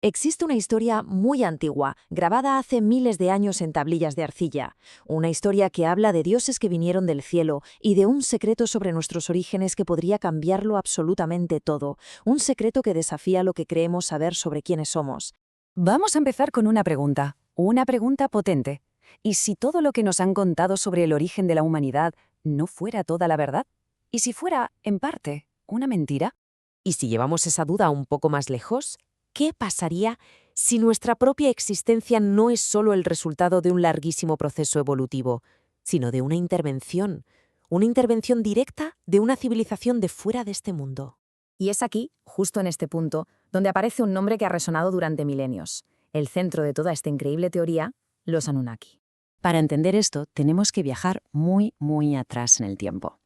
Existe una historia muy antigua, grabada hace miles de años en tablillas de arcilla. Una historia que habla de dioses que vinieron del cielo y de un secreto sobre nuestros orígenes que podría cambiarlo absolutamente todo. Un secreto que desafía lo que creemos saber sobre quiénes somos. Vamos a empezar con una pregunta potente. ¿Y si todo lo que nos han contado sobre el origen de la humanidad no fuera toda la verdad? ¿Y si fuera, en parte, una mentira? Y si llevamos esa duda un poco más lejos, ¿qué pasaría si nuestra propia existencia no es solo el resultado de un larguísimo proceso evolutivo, sino de una intervención directa de una civilización de fuera de este mundo? Y es aquí, justo en este punto, donde aparece un nombre que ha resonado durante milenios. El centro de toda esta increíble teoría, los Anunnaki. Para entender esto, tenemos que viajar muy, muy atrás en el tiempo.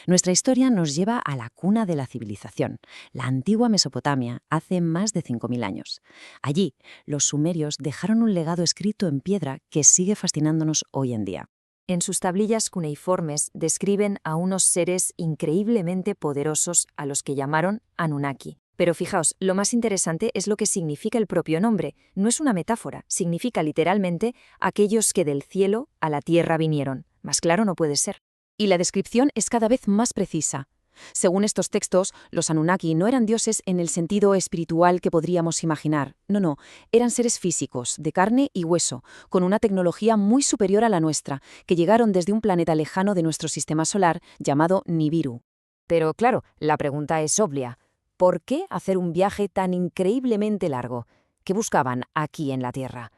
Nuestra historia nos lleva a la cuna de la civilización, la antigua Mesopotamia, hace más de 5.000 años. Allí, los sumerios dejaron un legado escrito en piedra que sigue fascinándonos hoy en día. En sus tablillas cuneiformes describen a unos seres increíblemente poderosos a los que llamaron Anunnaki. Pero fijaos, lo más interesante es lo que significa el propio nombre. No es una metáfora, significa literalmente aquellos que del cielo a la tierra vinieron. Más claro no puede ser. Y la descripción es cada vez más precisa. Según estos textos, los Anunnaki no eran dioses en el sentido espiritual que podríamos imaginar. No, eran seres físicos, de carne y hueso, con una tecnología muy superior a la nuestra, que llegaron desde un planeta lejano de nuestro sistema solar llamado Nibiru. Pero claro, la pregunta es obvia. ¿Por qué hacer un viaje tan increíblemente largo? ¿Qué buscaban aquí en la Tierra?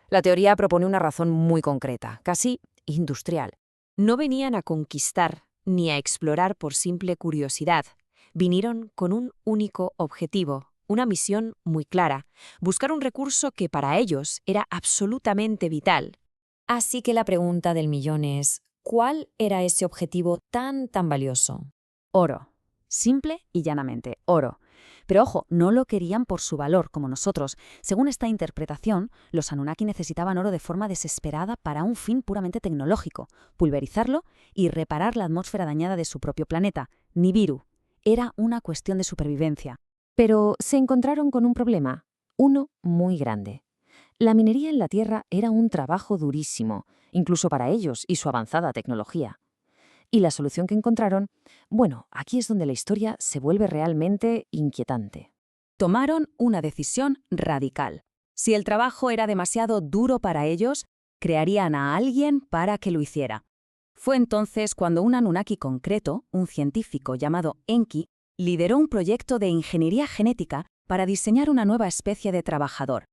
La teoría propone una razón muy concreta, casi industrial. No venían a conquistar ni a explorar por simple curiosidad. Vinieron con un único objetivo, una misión muy clara: buscar un recurso que para ellos era absolutamente vital. Así que la pregunta del millón es, ¿cuál era ese objetivo tan valioso? Oro. Simple y llanamente, oro. Pero ojo, no lo querían por su valor, como nosotros. Según esta interpretación, los Anunnaki necesitaban oro de forma desesperada para un fin puramente tecnológico: pulverizarlo y reparar la atmósfera dañada de su propio planeta, Nibiru. Era una cuestión de supervivencia. Pero se encontraron con un problema, uno muy grande. La minería en la Tierra era un trabajo durísimo, incluso para ellos y su avanzada tecnología. Y la solución que encontraron, bueno, aquí es donde la historia se vuelve realmente inquietante. Tomaron una decisión radical. Si el trabajo era demasiado duro para ellos, crearían a alguien para que lo hiciera. Fue entonces cuando un Anunnaki concreto, un científico llamado Enki, lideró un proyecto de ingeniería genética para diseñar una nueva especie de trabajador.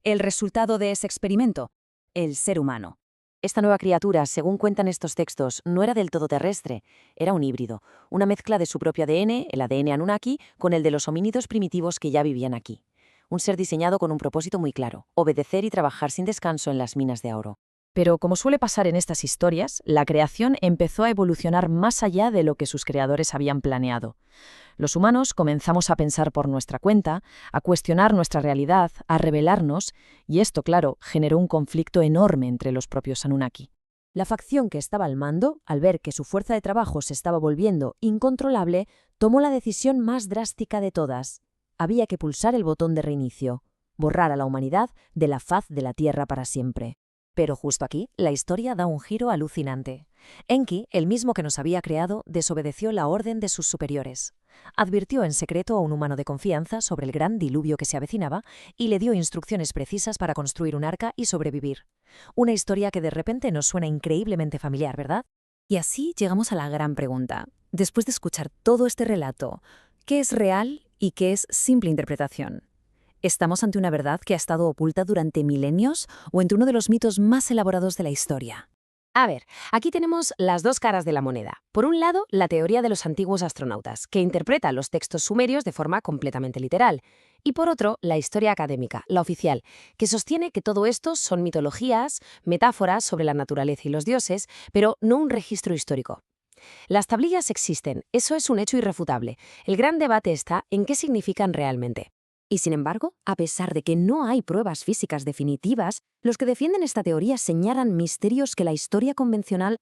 El resultado de ese experimento: el ser humano. Esta nueva criatura, según cuentan estos textos, no era del todo terrestre, era un híbrido, una mezcla de su propio ADN, el ADN Anunnaki, con el de los homínidos primitivos que ya vivían aquí. Un ser diseñado con un propósito muy claro: obedecer y trabajar sin descanso en las minas de oro. Pero como suele pasar en estas historias, la creación empezó a evolucionar más allá de lo que sus creadores habían planeado. Los humanos comenzamos a pensar por nuestra cuenta, a cuestionar nuestra realidad, a rebelarnos, y esto, claro, generó un conflicto enorme entre los propios Anunnaki. La facción que estaba al mando, al ver que su fuerza de trabajo se estaba volviendo incontrolable, tomó la decisión más drástica de todas. Había que pulsar el botón de reinicio, borrar a la humanidad de la faz de la Tierra para siempre. Pero justo aquí, la historia da un giro alucinante. Enki, el mismo que nos había creado, desobedeció la orden de sus superiores. Advirtió en secreto a un humano de confianza sobre el gran diluvio que se avecinaba y le dio instrucciones precisas para construir un arca y sobrevivir. Una historia que de repente nos suena increíblemente familiar, ¿verdad? Y así llegamos a la gran pregunta. Después de escuchar todo este relato, ¿qué es real y qué es simple interpretación? ¿Estamos ante una verdad que ha estado oculta durante milenios o ante uno de los mitos más elaborados de la historia? A ver, aquí tenemos las dos caras de la moneda. Por un lado, la teoría de los antiguos astronautas, que interpreta los textos sumerios de forma completamente literal. Y por otro, la historia académica, la oficial, que sostiene que todo esto son mitologías, metáforas sobre la naturaleza y los dioses, pero no un registro histórico. Las tablillas existen, eso es un hecho irrefutable. El gran debate está en qué significan realmente. Y sin embargo, a pesar de que no hay pruebas físicas definitivas, los que defienden esta teoría señalan misterios que la historia convencional,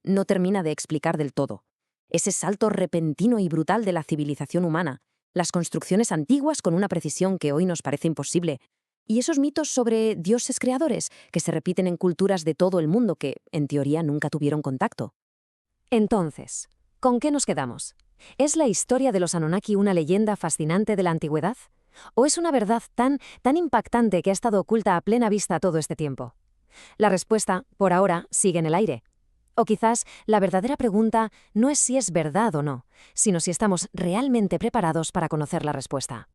no termina de explicar del todo. Ese salto repentino y brutal de la civilización humana, las construcciones antiguas con una precisión que hoy nos parece imposible, ¿Y esos mitos sobre dioses creadores que se repiten en culturas de todo el mundo que, en teoría, nunca tuvieron contacto? Entonces, ¿con qué nos quedamos? ¿Es la historia de los Anunnaki una leyenda fascinante de la antigüedad? ¿O es una verdad tan impactante que ha estado oculta a plena vista todo este tiempo? La respuesta, por ahora, sigue en el aire. O quizás la verdadera pregunta no es si es verdad o no, sino si estamos realmente preparados para conocer la respuesta.